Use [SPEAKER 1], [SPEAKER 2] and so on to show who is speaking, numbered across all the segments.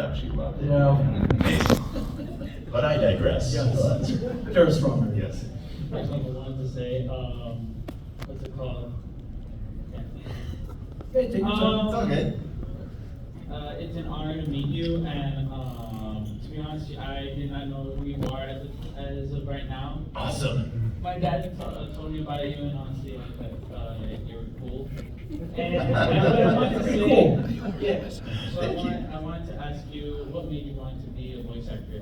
[SPEAKER 1] actually love it.
[SPEAKER 2] Yeah.
[SPEAKER 1] Amazing. But I digress.
[SPEAKER 2] Yes. Very strong.
[SPEAKER 1] Yes.
[SPEAKER 3] I just wanted to say, what's it called?
[SPEAKER 2] Okay, take your time.
[SPEAKER 1] It's all good.
[SPEAKER 3] It's an honor to meet you, and to be honest, I did not know who you are as of right now.
[SPEAKER 1] Awesome.
[SPEAKER 3] My dad told me about you, and honestly, I think you're cool. And I wanted to say,
[SPEAKER 2] Cool.
[SPEAKER 3] yeah. So
[SPEAKER 1] Thank you.
[SPEAKER 3] I wanted to ask you, what made you want to be a voice actor?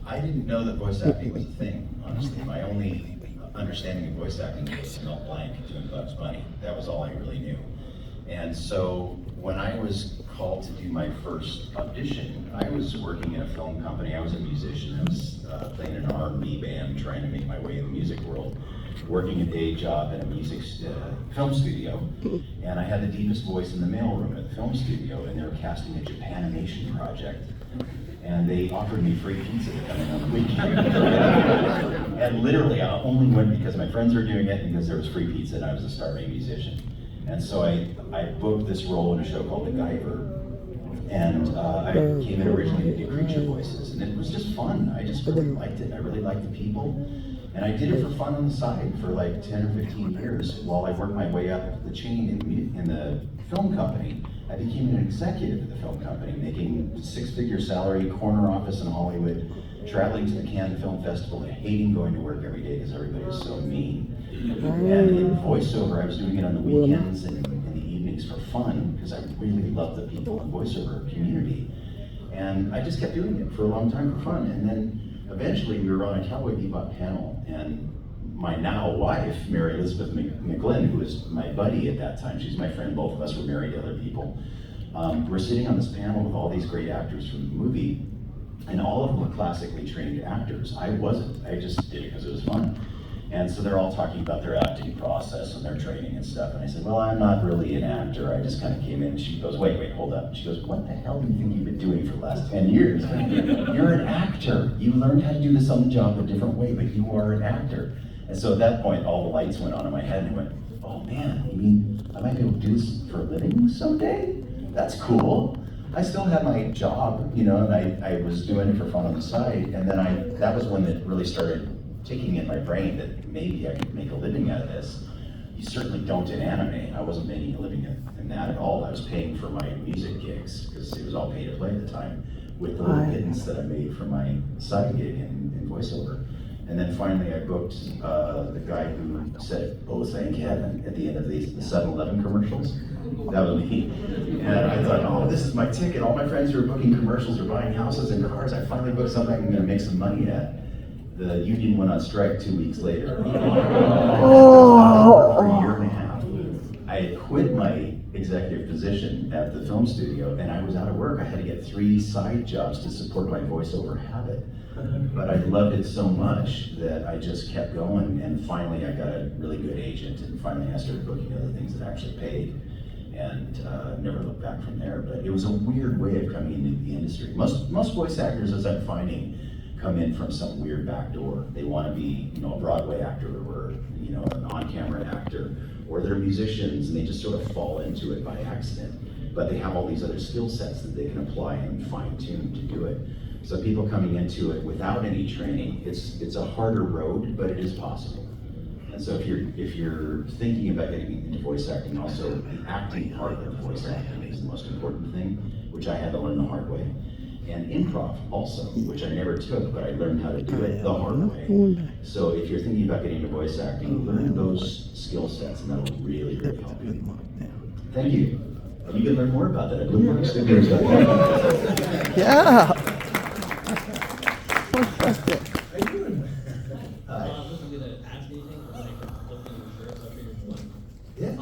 [SPEAKER 1] I didn't know that voice acting was a thing, honestly. My only understanding of voice acting was Mel Blanc doing Bugs Bunny. That was all I really knew. And so when I was called to do my first audition, I was working in a film company. I was a musician. I was playing in an R&B band, trying to make my way in the music world, working a day job in a music film studio. And I had the deepest voice in the mailroom at the film studio, and they were casting a Japanimation project. And they offered me free pizza to come in on the weekend. And literally, I only went because my friends were doing it and because there was free pizza and I was a starving musician. And so I booked this role in a show called The Guyver. And I came in originally to do creature voices. And it was just fun. I just really liked it. I really liked the people. And I did it for fun on the side for like 10 or 15 years while I worked my way up the chain in the film company. I became an executive at the film company, making six-figure salary, corner office in Hollywood, traveling to the Cannes Film Festival and hating going to work every day because everybody was so mean. And in voiceover, I was doing it on the weekends and in the evenings for fun because I really loved the people in the voiceover community. And I just kept doing it for a long time for fun. And then eventually we were on a Cowboy Bebop panel, and my now wife, Mary Elizabeth McGlynn, who was my buddy at that time, she's my friend, both of us were married to other people. We're sitting on this panel with all these great actors from the movie, and all of them were classically trained actors. I wasn't, I just did it because it was fun. And so they're all talking about their acting process and their training and stuff. And I said, well, I'm not really an actor. I just kind of came in. And she goes, wait, hold up. She goes, what the hell do you think you've been doing for the last 10 years? You're an actor. You learned how to do this on the job a different way, but you are an actor. And so at that point, all the lights went on in my head and I went, oh man, you mean I might be able to do this for a living someday? That's cool. I still had my job, you know, and I was doing it for fun on the side. And then that was when it really started ticking in my brain that maybe I could make a living out of this. You certainly don't in anime. I wasn't making a living in that at all. I was paying for my music gigs because it was all pay to play at the time with the little pittance that I made for my side gig in voiceover. And then finally I booked the guy who said, "Oh, thank heaven," at the end of the 7-Eleven commercials. That was me. And I thought, oh, this is my ticket. All my friends who are booking commercials or buying houses and cars, I finally booked something I'm gonna make some money at. The union went on strike 2 weeks later. For a year and a half. I had quit my executive position at the film studio and I was out of work. I had to get 3 side jobs to support my voiceover habit. But I loved it so much that I just kept going, and finally I got a really good agent, and finally I started booking other things that actually paid, and never looked back from there. But it was a weird way of coming into the industry. Most voice actors, as I'm finding, come in from some weird back door. They want to be, you know, a Broadway actor or, you know, an on-camera actor, or they're musicians and they just sort of fall into it by accident. But they have all these other skill sets that they can apply and fine-tune to do it. So people coming into it without any training, it's a harder road, but it is possible. And so if you're thinking about getting into voice acting, also the acting part of voice acting is the most important thing, which I had to learn the hard way. And improv also, which I never took, but I learned how to do it the hard way. So if you're thinking about getting into voice acting, learn those skill sets, and that will really, really help you. Thank you. You can learn more about that at BlueBookStudios.com.
[SPEAKER 4] Yeah.
[SPEAKER 2] How you doing?
[SPEAKER 3] I wasn't gonna ask anything, but then I kept looking at your shirt, so I figured one.
[SPEAKER 1] Yeah.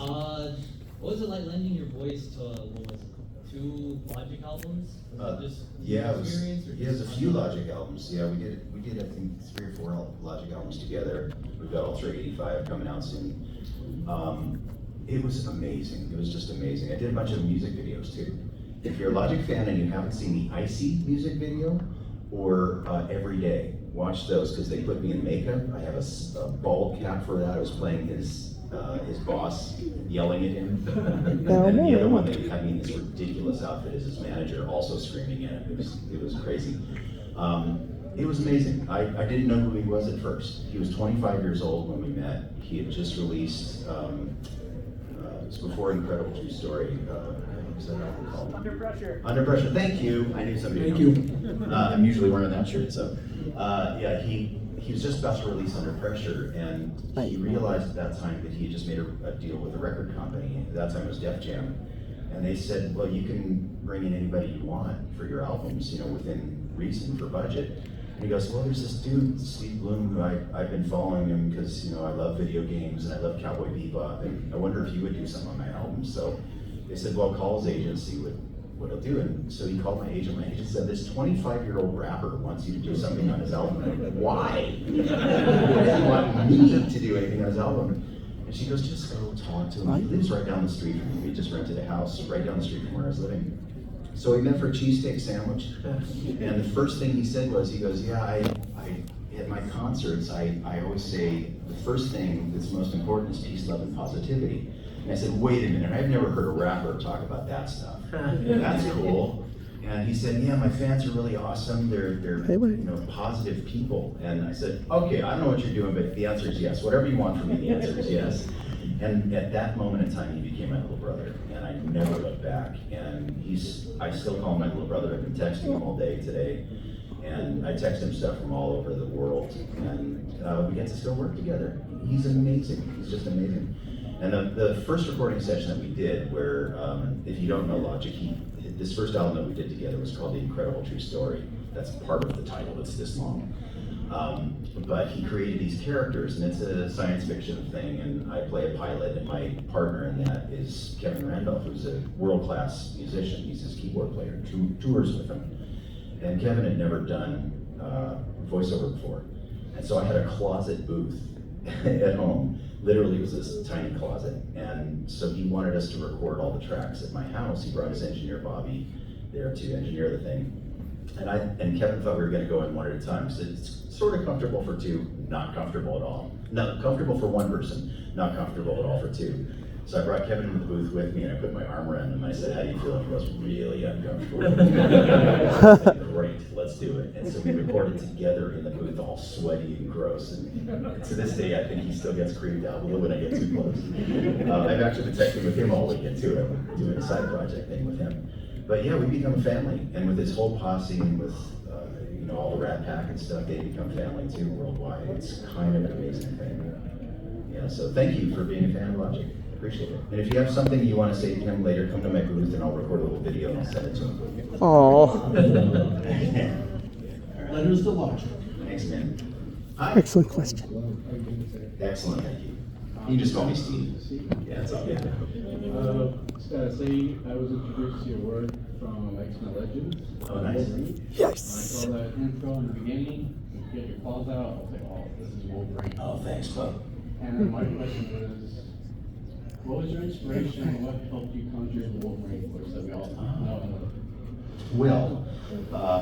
[SPEAKER 3] What was it like lending your voice to, what was it, 2 Logic albums? Was it just
[SPEAKER 1] Yeah, it was,
[SPEAKER 3] experience? Or
[SPEAKER 1] yeah, there's a few Logic albums. Yeah, we did I think 3 or 4 Logic albums together. We've got Ultra 85 coming out soon. It was amazing. It was just amazing. I did a bunch of music videos too. If you're a Logic fan and you haven't seen the Icy music video or Every Day, watch those because they put me in makeup. I have a bald cap for that. I was playing his his boss yelling at him.
[SPEAKER 4] Oh,
[SPEAKER 1] And the
[SPEAKER 4] no.
[SPEAKER 1] other one that had me in this ridiculous outfit is his manager also screaming at him. It was crazy. It was amazing. I didn't know who he was at first. He was 25 years old when we met. He had just released, it was before Incredible True Story. What's that album called? Under Pressure. Under Pressure, thank you. I knew somebody.
[SPEAKER 2] Thank
[SPEAKER 1] knew.
[SPEAKER 2] you.
[SPEAKER 1] I'm usually wearing that shirt, so. Yeah, he was just about to release Under Pressure, and he realized at that time that he had just made a deal with a record company. At that time it was Def Jam. And they said, well, you can bring in anybody you want for your albums, within reason for budget. And he goes, well, there's this dude, Steve Blum, who I've been following him because, I love video games and I love Cowboy Bebop, and I wonder if he would do something on my album. So they said, well, call his agent, see what he'll do. And so he called my agent. My agent said, this 25-year-old rapper wants you to do something on his album. I'm like, why? Why does he want me to do anything on his album? And she goes, just go talk to him. He lives right down the street from me. We just rented a house right down the street from where I was living. So we met for a cheesesteak sandwich. And the first thing he said was, he goes, yeah, I at my concerts, I always say the first thing that's most important is peace, love, and positivity. And I said, wait a minute, I've never heard a rapper talk about that stuff. That's cool. And he said, yeah, my fans are really awesome. They're positive people. And I said, okay, I don't know what you're doing, but the answer is yes. Whatever you want from me, the answer is yes. And at that moment in time, he became my little brother, and I never looked back. And I still call him my little brother. I've been texting him all day today, and I text him stuff from all over the world, and we get to still work together. He's amazing. He's just amazing. And the first recording session that we did, where if you don't know Logic, this first album that we did together was called The Incredible True Story. That's part of the title. It's this long. But he created these characters, and it's a science fiction thing, and I play a pilot, and my partner in that is Kevin Randolph, who's a world-class musician. He's his keyboard player, tours with him. And Kevin had never done voiceover before. And so I had a closet booth at home. Literally, it was this tiny closet. And so he wanted us to record all the tracks at my house. He brought his engineer, Bobby, there to engineer the thing. And Kevin thought we were going to go in one at a time, because it's sort of comfortable for two, not comfortable at all. No, comfortable for one person, not comfortable at all for two. So I brought Kevin in the booth with me, and I put my arm around him. I said, how do you feel? He was really uncomfortable. I said, great, let's do it. And so we recorded together in the booth, all sweaty and gross. And to this day, I think he still gets creeped out when I get too close. I've actually been texting with him all weekend too. I'm doing a side project thing with him. But yeah, we become a family, and with his whole posse and with all the Rat Pack and stuff, they become family too worldwide. It's kind of an amazing thing. Yeah, so thank you for being a fan of Logic. Appreciate it. And if you have something you want to say to him later, come to my booth and I'll record a little video and I'll send it to him.
[SPEAKER 4] Aww.
[SPEAKER 2] Letters to Logic.
[SPEAKER 1] Thanks, man. Hi.
[SPEAKER 4] Excellent question.
[SPEAKER 1] Excellent, thank you. You can just call me Steve. Yeah, it's all good.
[SPEAKER 5] Just gotta say, I was introduced to your work from X-Men Legends.
[SPEAKER 1] Oh, nice.
[SPEAKER 5] When I
[SPEAKER 4] Yes.
[SPEAKER 5] saw that intro in the beginning, you get your claws out, I was like, oh, this is Wolverine.
[SPEAKER 1] Oh, thanks, bud.
[SPEAKER 5] And my question was, what was your inspiration and what helped you conjure the Wolverine voice that we all know and love?
[SPEAKER 1] Well,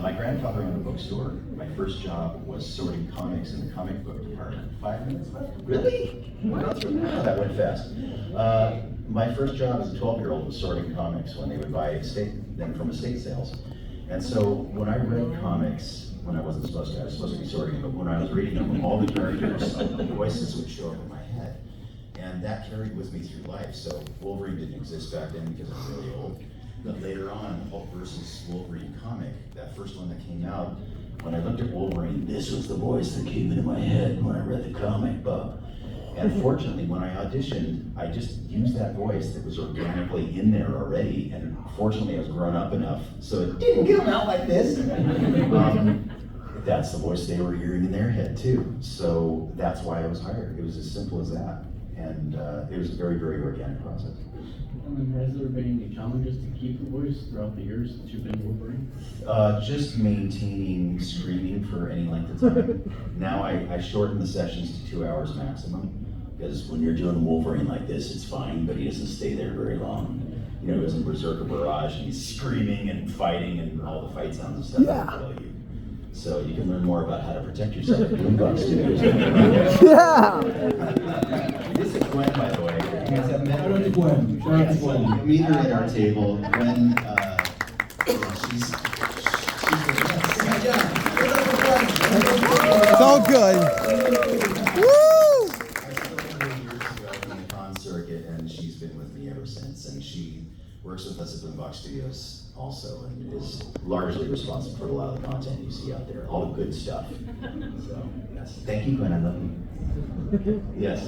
[SPEAKER 1] my grandfather owned a bookstore. My first job was sorting comics in the comic book department. 5 minutes left? Really? Wow, that went fast. My first job as a 12-year-old was sorting comics when they would buy them from estate sales. And so when I read comics, when I wasn't supposed to, I was supposed to be sorting them, but when I was reading them, all the characters, the voices would show up in my head. And that carried with me through life. So Wolverine didn't exist back then because I'm really old. But later on, Hulk versus Wolverine comic, that first one that came out, when I looked at Wolverine, this was the voice that came into my head when I read the comic book. And fortunately, when I auditioned, I just used that voice that was organically in there already. And fortunately, I was grown up enough, so it didn't come out like this. That's the voice they were hearing in their head too. So that's why I was hired. It was as simple as that. And it was a very, very organic process.
[SPEAKER 5] And has there been any challenges to keep the voice throughout the years that you've been Wolverine?
[SPEAKER 1] Just maintaining screaming for any length of time. Now I shorten the sessions to 2 hours maximum, because when you're doing Wolverine like this, it's fine, but he doesn't stay there very long. He goes in Berserker Barrage and he's screaming and fighting and all the fight sounds and stuff that kill you. So you can learn more about how to protect yourself at Boombox Studios.
[SPEAKER 4] Yeah.
[SPEAKER 1] This is Gwen, by the way. You guys haven't met
[SPEAKER 2] Shout out to Gwen. Shout out to Gwen.
[SPEAKER 1] You'll meet her at our table. Gwen, she's
[SPEAKER 4] It's all good. Woo!
[SPEAKER 1] I still met her years ago in the con circuit, and she's been with me ever since. And she works with us at Boombox Studios also, and is largely responsible for a lot of the content you see out there, all the good stuff. So, yes. Thank you, Gwen. I love you. Yes.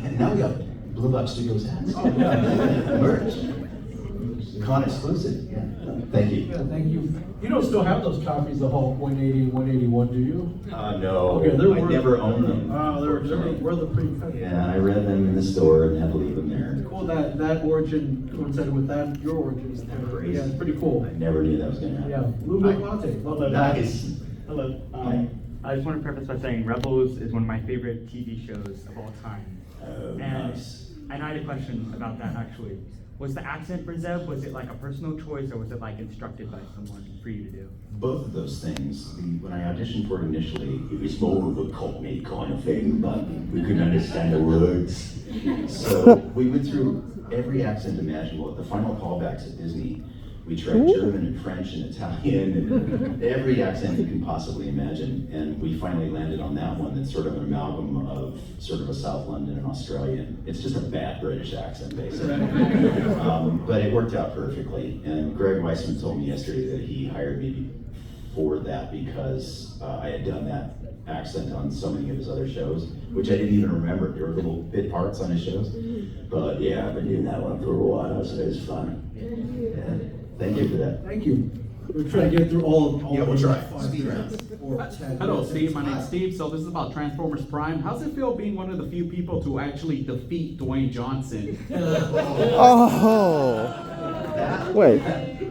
[SPEAKER 1] And now we got Boombox Studios hats. Merch. Con exclusive. Yeah. Thank you.
[SPEAKER 2] Yeah, thank you. You don't still have those copies of Hulk 180 and 181, do you?
[SPEAKER 1] No.
[SPEAKER 2] Okay, they're
[SPEAKER 1] I
[SPEAKER 2] worth-
[SPEAKER 1] never owned them.
[SPEAKER 2] They're worth a pretty penny.
[SPEAKER 1] Yeah, I read them in the store and had to leave them there.
[SPEAKER 2] Cool that origin coincided with that, your origin.
[SPEAKER 1] Isn't that crazy?
[SPEAKER 2] Yeah, it's pretty cool.
[SPEAKER 1] I never knew that was gonna happen.
[SPEAKER 2] Yeah, blue milk latte, love that.
[SPEAKER 1] Nice.
[SPEAKER 6] Hello.
[SPEAKER 1] Hi.
[SPEAKER 6] I just want to preface by saying Rebels is one of my favorite TV shows of all time.
[SPEAKER 1] Oh,
[SPEAKER 6] And
[SPEAKER 1] nice.
[SPEAKER 6] I had a question about that actually. Was the accent for Zeb, was it like a personal choice or was it like instructed by someone for you to do?
[SPEAKER 1] Both of those things. When I auditioned for it initially, it was more of a Cockney kind of thing, but we couldn't understand the words. So we went through every accent imaginable. At the final callbacks at Disney, we tried German and French and Italian and every accent you can possibly imagine. And we finally landed on that one that's sort of an amalgam of sort of a South London and Australian. It's just a bad British accent, basically. But it worked out perfectly. And Greg Weissman told me yesterday that he hired me for that because I had done that accent on so many of his other shows, which I didn't even remember. There were little bit parts on his shows. But yeah, I've been doing that one for a while, so it's fun. Yeah. Thank you for that.
[SPEAKER 2] Thank you. We're trying to get through all
[SPEAKER 1] Yeah, we'll
[SPEAKER 2] of
[SPEAKER 1] try.
[SPEAKER 2] five
[SPEAKER 1] Speed
[SPEAKER 2] minutes.
[SPEAKER 1] round.
[SPEAKER 2] Or 10
[SPEAKER 7] Hello,
[SPEAKER 2] minutes.
[SPEAKER 7] Steve. My name's
[SPEAKER 2] Hi.
[SPEAKER 7] Steve. So this is about Transformers Prime. How's it feel being one of the few people to actually defeat Dwayne Johnson?
[SPEAKER 4] Oh.
[SPEAKER 1] That,
[SPEAKER 4] Wait.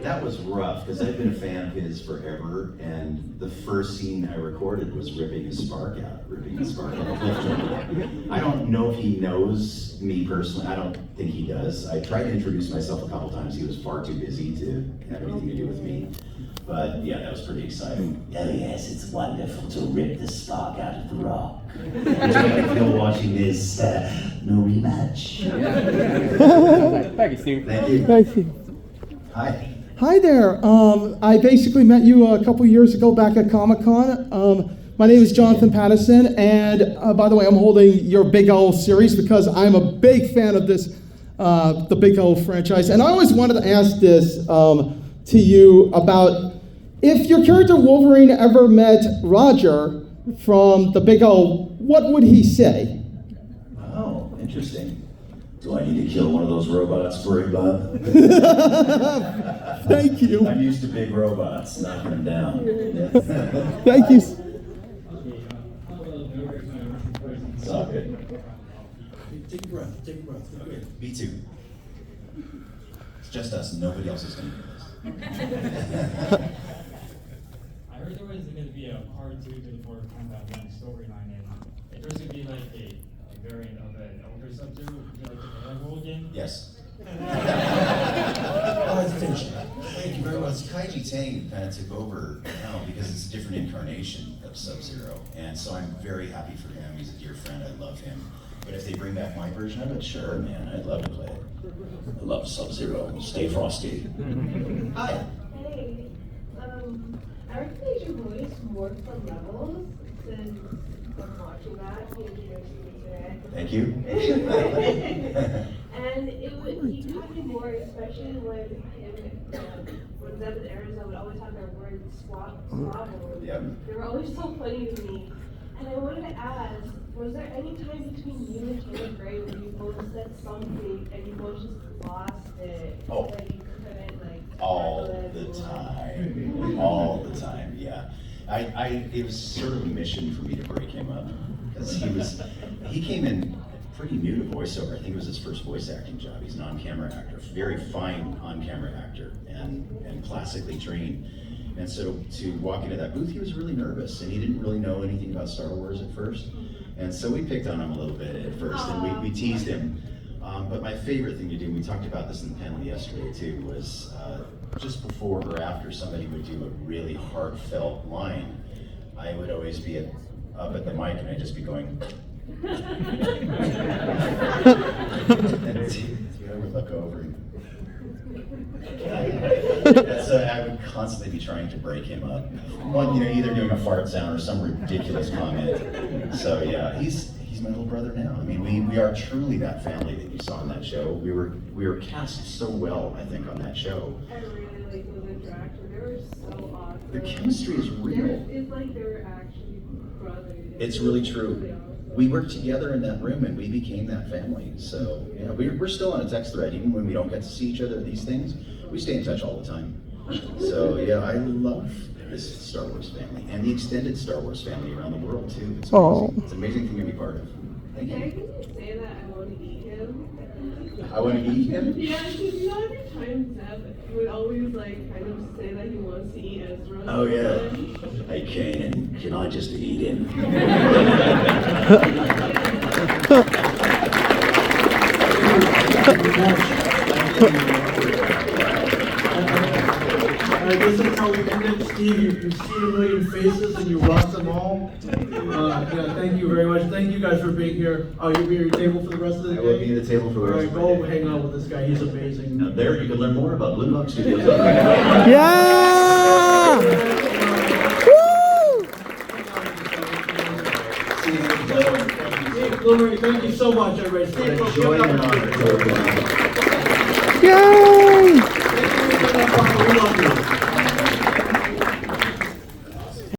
[SPEAKER 1] that was rough because I've been a fan of his forever, and the first scene I recorded was ripping his spark out of Cliff Jump. I don't know if he knows me personally. I don't think he does. I tried to introduce myself a couple times. He was far too busy to have anything to do with me. But yeah, that was pretty exciting. Oh yes, it's wonderful to rip the spark out of the rock. If you're watching this, no rematch.
[SPEAKER 6] Thank you, Steve.
[SPEAKER 1] Thank you.
[SPEAKER 4] Thank you.
[SPEAKER 1] Hi.
[SPEAKER 4] Hi there. I basically met you a couple years ago back at Comic-Con. My name is Jonathan Pattison, and by the way, I'm holding your Big O series because I'm a big fan of this, the Big O franchise. And I always wanted to ask this to you about if your character Wolverine ever met Roger from the Big O, what would he say?
[SPEAKER 1] Oh, interesting. Do I need to kill one of those robots for you, Bob?
[SPEAKER 4] Thank you.
[SPEAKER 1] I'm used to big robots, knocking them down.
[SPEAKER 4] Thank you.
[SPEAKER 1] It's all good.
[SPEAKER 2] Take a breath, take a breath.
[SPEAKER 1] Okay, me too. It's just us, nobody else is gonna do this.
[SPEAKER 8] I heard there was going to be a part 2 to the Mortal Kombat 1 storyline, and if there's going to be like a variant of an older Sub-Zero, would you like to play that role again?
[SPEAKER 1] Yes.
[SPEAKER 2] Oh, attention.
[SPEAKER 1] Thank you very much. Kaiji Tang kind of took over now because it's a different incarnation of Sub-Zero, and so I'm very happy for him. He's a dear friend, I love him. But if they bring back my version of it, sure, man, I'd love to play it. I love Sub-Zero. Stay frosty. Hi.
[SPEAKER 9] Hey, I recognize your voice more from Rebels since I'm watching that. He introduced me today.
[SPEAKER 1] Thank you.
[SPEAKER 9] And he got me more, especially when Zeb and Arizona would always have their word squabble.
[SPEAKER 1] Yep.
[SPEAKER 9] They were always so funny to me. And I wanted to ask, was there any time between you and Taylor Gray where you both said something and you both just lost it?
[SPEAKER 1] Oh.
[SPEAKER 9] Like you couldn't
[SPEAKER 1] All
[SPEAKER 9] handle it,
[SPEAKER 1] the
[SPEAKER 9] or-
[SPEAKER 1] time. All the time, yeah. It was sort of a mission for me to break him up. Because he came in pretty new to voiceover. I think it was his first voice acting job. He's an on-camera actor, very fine on-camera actor, and classically trained. And so to walk into that booth, he was really nervous, and he didn't really know anything about Star Wars at first. And so we picked on him a little bit at first, and we teased him. But my favorite thing to do, we talked about this in the panel yesterday too, was just before or after somebody would do a really heartfelt line, I would always be up at the mic and I'd just be going, And I would look over and I would constantly be trying to break him up. One, either doing a fart sound or some ridiculous comment. So yeah, he's my little brother now. I mean, we are truly that family that you saw on that show. We were cast so well, I think, on that show.
[SPEAKER 9] I really like those interactions. They were so awesome.
[SPEAKER 1] The chemistry is real.
[SPEAKER 9] It's like they were actually brothers.
[SPEAKER 1] It's really true. We worked together in that room and we became that family. So yeah, we're still on a text thread, even when we don't get to see each other. These things, we stay in touch all the time. So yeah, I love this Star Wars family and the extended Star Wars family around the world too. It's amazing. It's an amazing thing to be part of. Thank
[SPEAKER 9] Can I
[SPEAKER 1] you.
[SPEAKER 9] say that I want to eat him?
[SPEAKER 1] I want to eat him.
[SPEAKER 9] Yeah, because every time Zeb would always kind of say that he wants to eat Ezra.
[SPEAKER 1] Oh yeah. Hey Kanan, can I just eat him?
[SPEAKER 2] This is how we ended. Steve, you've seen a million faces and you rocked them all. Yeah, thank you very much. Thank you guys for being here. You'll be at your table for the rest of the day?
[SPEAKER 1] I will be at the table for the rest of the
[SPEAKER 2] All right,
[SPEAKER 1] day.
[SPEAKER 2] go hang out with this guy. He's amazing.
[SPEAKER 1] Now there you can learn more about Blue Box Studios.
[SPEAKER 4] Yeah! Woo!
[SPEAKER 2] Steve Blum, thank you so much, everybody. Steve,
[SPEAKER 1] Joy and honor to everyone.
[SPEAKER 4] Yeah!